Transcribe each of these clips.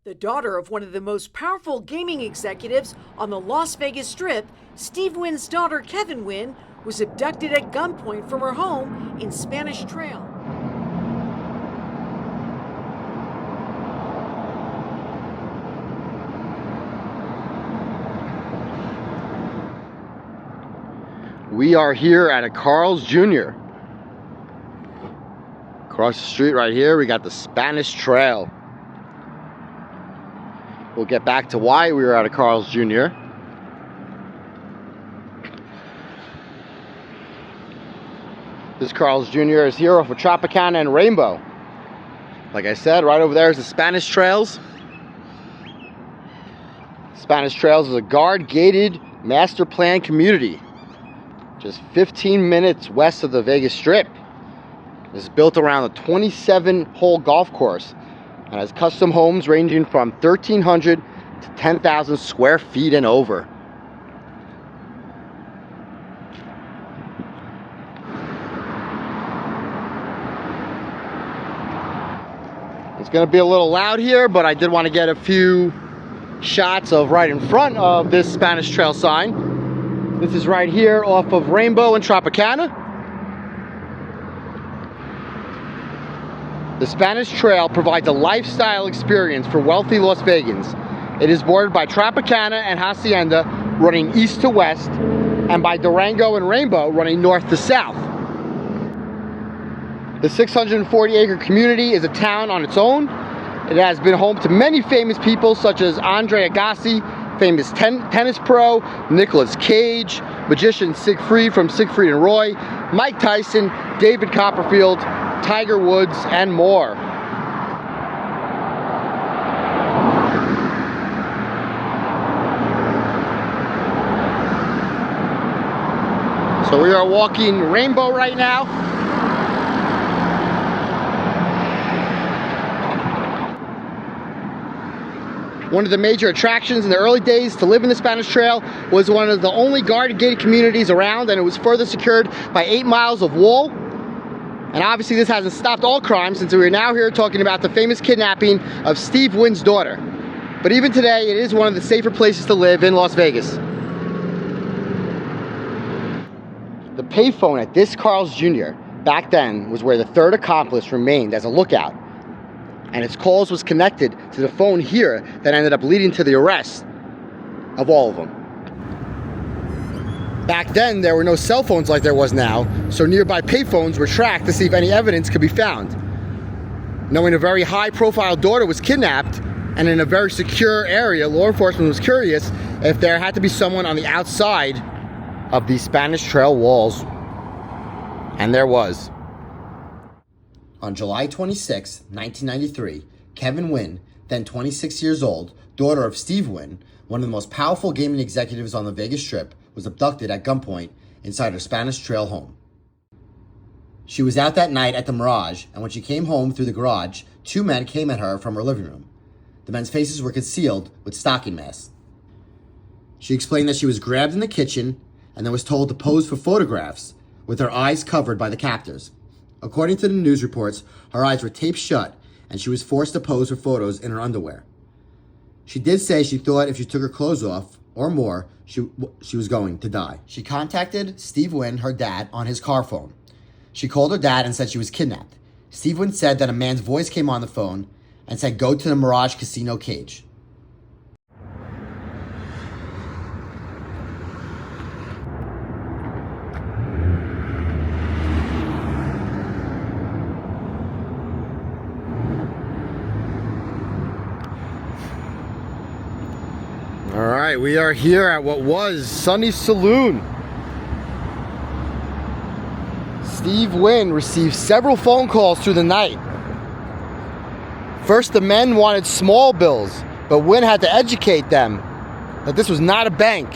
The daughter of one of the most powerful gaming executives on the Las Vegas Strip, Steve Wynn's daughter, Kevin Wynn, was abducted at gunpoint from her home in Spanish Trail. We are here at a Carl's Jr. Across the street right here, we got the Spanish Trail. We'll get back to why we were at a Carl's Jr. This Carl's Jr. is here off of Tropicana and Rainbow. Like I said, right over there is the Spanish Trails. Spanish Trails is a guard-gated master plan community. Just 15 minutes west of the Vegas Strip. It's built around a 27-hole golf course and has custom homes ranging from 1,300 to 10,000 square feet and over. It's going to be a little loud here, but I did want to get a few shots of right in front of this Spanish Trail sign. This is right here off of Rainbow and Tropicana. The Spanish Trail provides a lifestyle experience for wealthy Las Vegans. It is bordered by Tropicana and Hacienda running east to west, and by Durango and Rainbow running north to south. The 640-acre community is a town on its own. It has been home to many famous people such as Andre Agassi, famous tennis pro, Nicolas Cage, magician Siegfried from Siegfried and Roy, Mike Tyson, David Copperfield, Tiger Woods, and more. So we are walking Rainbow right now. One of the major attractions in the early days to live in the Spanish Trail was one of the only guard-gated communities around, and it was further secured by 8 miles of wall. And obviously this hasn't stopped all crime, since we are now here talking about the famous kidnapping of Steve Wynn's daughter. But even today, it is one of the safer places to live in Las Vegas. The payphone at this Carl's Jr. back then was where the third accomplice remained as a lookout. And its calls was connected to the phone here that ended up leading to the arrest of all of them. Back then, there were no cell phones like there was now, so nearby payphones were tracked to see if any evidence could be found. Knowing a very high-profile daughter was kidnapped, and in a very secure area, law enforcement was curious if there had to be someone on the outside of these Spanish Trail walls. And there was. On July 26, 1993, Kevin Wynn, then 26 years old, daughter of Steve Wynn, one of the most powerful gaming executives on the Vegas Strip, was abducted at gunpoint inside her Spanish Trail home. She was out that night at the Mirage, and when she came home through the garage, 2 men came at her from her living room. The men's faces were concealed with stocking masks. She explained that she was grabbed in the kitchen and then was told to pose for photographs with her eyes covered by the captors. According to the news reports, her eyes were taped shut and she was forced to pose for photos in her underwear. She did say she thought if she took her clothes off, or more, she was going to die. She contacted Steve Wynn, her dad, on his car phone. She called her dad and said she was kidnapped. Steve Wynn said that a man's voice came on the phone and said, "Go to the Mirage Casino cage." All right, we are here at what was Sunny's Saloon. Steve Wynn received several phone calls through the night. First, the men wanted small bills, but Wynn had to educate them that this was not a bank.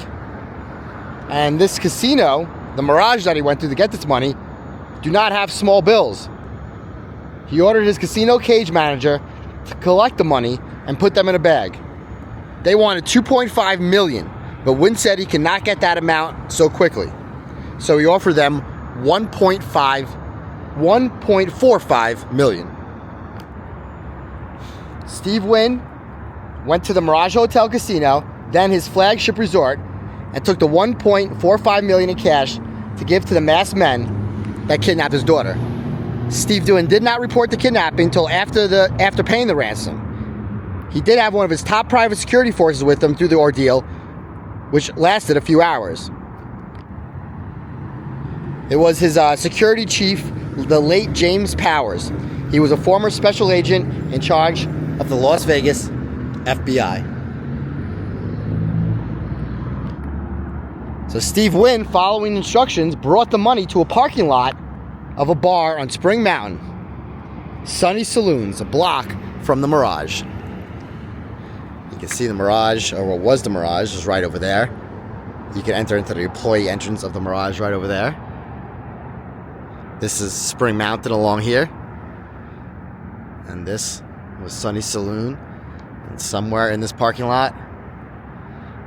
And this casino, the Mirage that he went to get this money, do not have small bills. He ordered his casino cage manager to collect the money and put them in a bag. They wanted $2.5 million, but Wynn said he could not get that amount so quickly. So he offered them $1.45 million. Steve Wynn went to the Mirage Hotel Casino, then his flagship resort, and took the $1.45 million in cash to give to the masked men that kidnapped his daughter. Steve Wynn did not report the kidnapping until after paying the ransom. He did have one of his top private security forces with him through the ordeal, which lasted a few hours. It was his security chief, the late James Powers. He was a former special agent in charge of the Las Vegas FBI. So Steve Wynn, following instructions, brought the money to a parking lot of a bar on Spring Mountain. Sunny Saloons, a block from the Mirage. You can see the Mirage, or what was the Mirage, is right over there. You can enter into the employee entrance of the Mirage right over there. This is Spring Mountain along here. And this was Sunny Saloon. And somewhere in this parking lot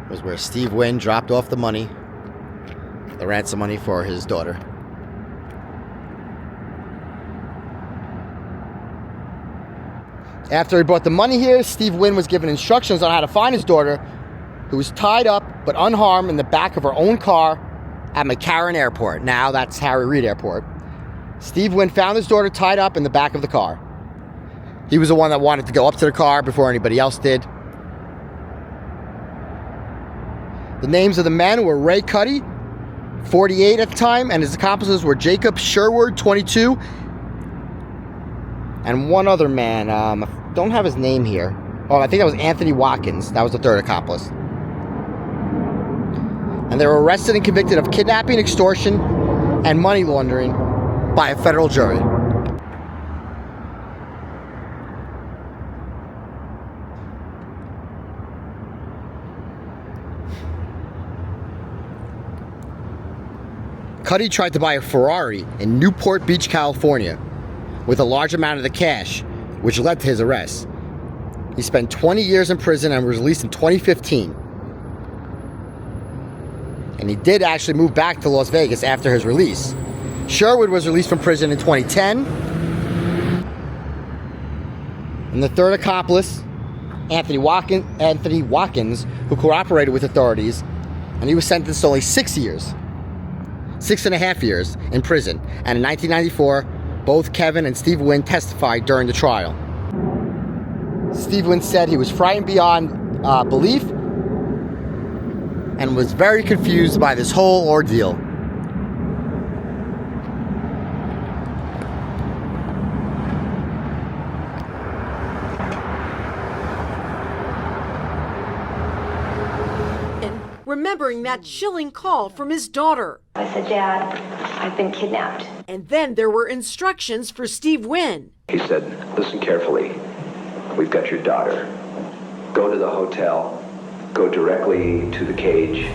was where Steve Wynn dropped off the money, the ransom money for his daughter. After he brought the money here, Steve Wynn was given instructions on how to find his daughter, who was tied up but unharmed in the back of her own car at McCarran Airport. Now that's Harry Reid Airport. Steve Wynn found his daughter tied up in the back of the car. He was the one that wanted to go up to the car before anybody else did. The names of the men were Ray Cuddy, 48 at the time, and his accomplices were Jacob Sherwood, 22, and one other man. I don't have his name here. Oh, I think that was Anthony Watkins. That was the third accomplice. And they were arrested and convicted of kidnapping, extortion, and money laundering by a federal jury. Cuddy tried to buy a Ferrari in Newport Beach, California, with a large amount of the cash, which led to his arrest. He spent 20 years in prison and was released in 2015. And he did actually move back to Las Vegas after his release. Sherwood was released from prison in 2010. And the third accomplice, Anthony Watkins, who cooperated with authorities, and he was sentenced to only 6.5 years in prison. And in 1994, both Kevin and Steve Wynn testified during the trial. Steve Wynn said he was frightened beyond belief and was very confused by this whole ordeal. And remembering that chilling call from his daughter. I said, Dad, I've been kidnapped. And then there were instructions for Steve Wynn. He said, listen carefully. We've got your daughter. Go to the hotel. Go directly to the cage,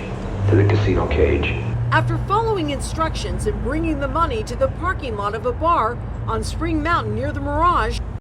to the casino cage. After following instructions and bringing the money to the parking lot of a bar on Spring Mountain near the Mirage,